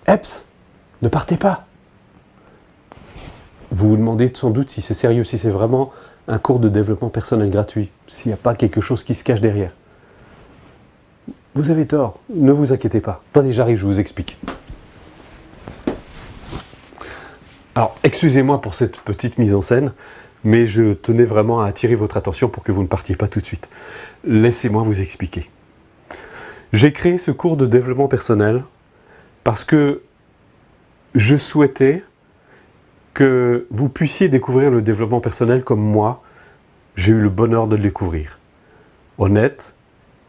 Eps, ne partez pas. Vous vous demandez sans doute si c'est sérieux, si c'est vraiment un cours de développement personnel gratuit, s'il n'y a pas quelque chose qui se cache derrière. Vous avez tort, ne vous inquiétez pas. Attendez, j'arrive, je vous explique. Alors, excusez-moi pour cette petite mise en scène, mais je tenais vraiment à attirer votre attention pour que vous ne partiez pas tout de suite. Laissez-moi vous expliquer. J'ai créé ce cours de développement personnel parce que je souhaitais que vous puissiez découvrir le développement personnel comme moi, j'ai eu le bonheur de le découvrir. Honnête,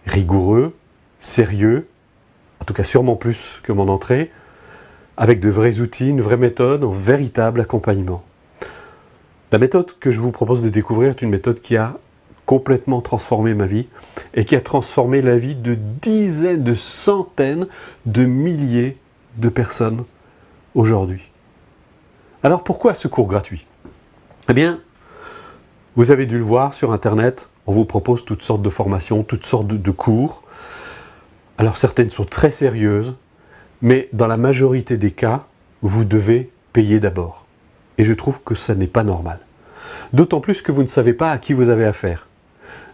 rigoureux, sérieux, en tout cas sûrement plus que mon entrée, avec de vrais outils, une vraie méthode, un véritable accompagnement. La méthode que je vous propose de découvrir est une méthode qui a complètement transformé ma vie et qui a transformé la vie de dizaines, de centaines, de milliers de personnes aujourd'hui. Alors pourquoi ce cours gratuit? Eh bien, vous avez dû le voir sur Internet, on vous propose toutes sortes de formations, toutes sortes de cours. Alors certaines sont très sérieuses, mais dans la majorité des cas, vous devez payer d'abord. Et je trouve que ça n'est pas normal. D'autant plus que vous ne savez pas à qui vous avez affaire.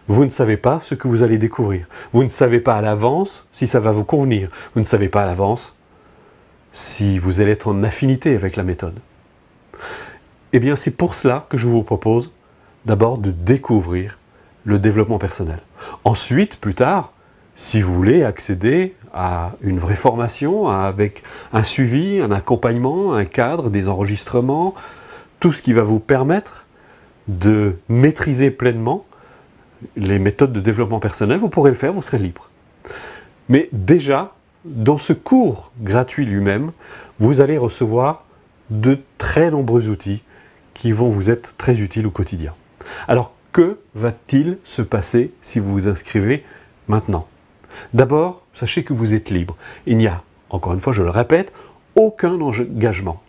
Vous ne savez pas ce que vous allez découvrir. Vous ne savez pas à l'avance si ça va vous convenir. Vous ne savez pas à l'avance si vous allez être en affinité avec la méthode. Eh bien, c'est pour cela que je vous propose d'abord de découvrir le développement personnel. Ensuite, plus tard, si vous voulez accéder à une vraie formation avec un suivi, un accompagnement, un cadre, des enregistrements, tout ce qui va vous permettre de maîtriser pleinement les méthodes de développement personnel, vous pourrez le faire, vous serez libre. Mais déjà, dans ce cours gratuit lui-même, vous allez recevoir de très nombreux outils qui vont vous être très utiles au quotidien. Alors, que va-t-il se passer si vous vous inscrivez maintenant? D'abord, sachez que vous êtes libre. Il n'y a, encore une fois, je le répète, aucun engagement.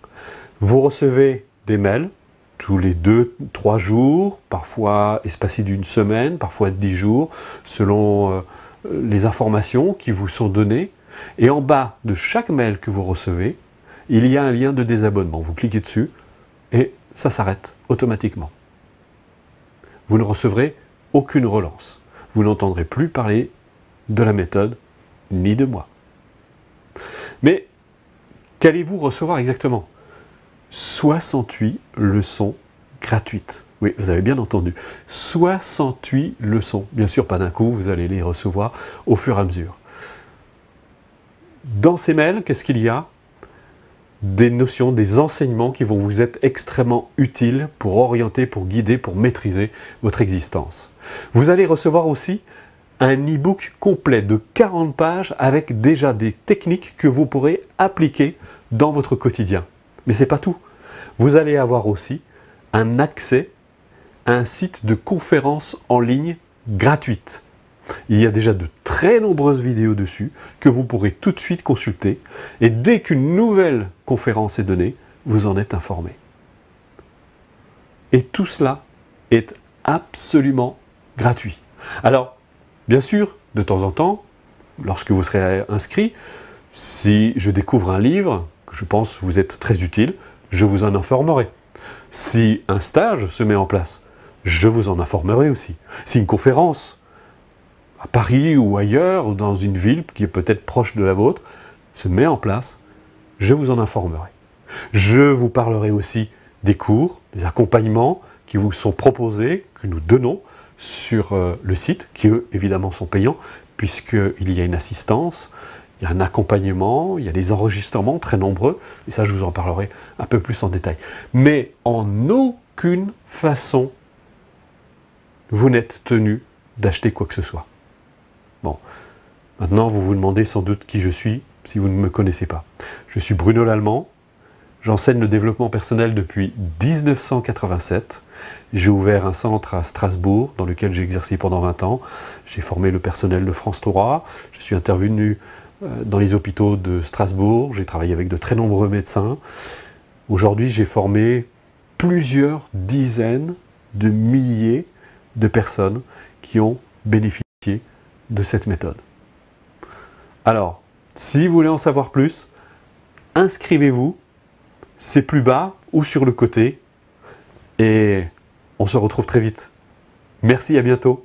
Vous recevez des mails tous les 2-3 jours, parfois espacés d'une semaine, parfois 10 jours, selon les informations qui vous sont données. Et en bas de chaque mail que vous recevez, il y a un lien de désabonnement. Vous cliquez dessus et ça s'arrête automatiquement. Vous ne recevrez aucune relance. Vous n'entendrez plus parler de la méthode, ni de moi. Mais qu'allez-vous recevoir exactement? 68 leçons gratuites. Oui, vous avez bien entendu. 68 leçons. Bien sûr, pas d'un coup, vous allez les recevoir au fur et à mesure. Dans ces mails, qu'est-ce qu'il y a? Des notions, des enseignements qui vont vous être extrêmement utiles pour orienter, pour guider, pour maîtriser votre existence. Vous allez recevoir aussi un e-book complet de 40 pages avec déjà des techniques que vous pourrez appliquer dans votre quotidien. Mais ce n'est pas tout. Vous allez avoir aussi un accès à un site de conférences en ligne gratuite. Il y a déjà de très nombreuses vidéos dessus que vous pourrez tout de suite consulter et dès qu'une nouvelle conférence est donnée, vous en êtes informé. Et tout cela est absolument gratuit. Alors, bien sûr, de temps en temps, lorsque vous serez inscrit, si je découvre un livre que je pense vous être très utile, je vous en informerai. Si un stage se met en place, je vous en informerai aussi. Si une conférence à Paris ou ailleurs, ou dans une ville qui est peut-être proche de la vôtre, se met en place, je vous en informerai. Je vous parlerai aussi des cours, des accompagnements qui vous sont proposés, que nous donnons sur le site, qui eux, évidemment, sont payants, puisqu'il y a une assistance, il y a un accompagnement, il y a des enregistrements très nombreux, et ça, je vous en parlerai un peu plus en détail. Mais en aucune façon, vous n'êtes tenu d'acheter quoi que ce soit. Bon, maintenant vous vous demandez sans doute qui je suis si vous ne me connaissez pas. Je suis Bruno Lallemand, j'enseigne le développement personnel depuis 1987. J'ai ouvert un centre à Strasbourg dans lequel j'ai exercé pendant 20 ans. J'ai formé le personnel de France 3, je suis intervenu dans les hôpitaux de Strasbourg, j'ai travaillé avec de très nombreux médecins. Aujourd'hui, j'ai formé plusieurs dizaines de milliers de personnes qui ont bénéficié de cette méthode. Alors, si vous voulez en savoir plus, inscrivez-vous, c'est plus bas ou sur le côté, et on se retrouve très vite. Merci, à bientôt.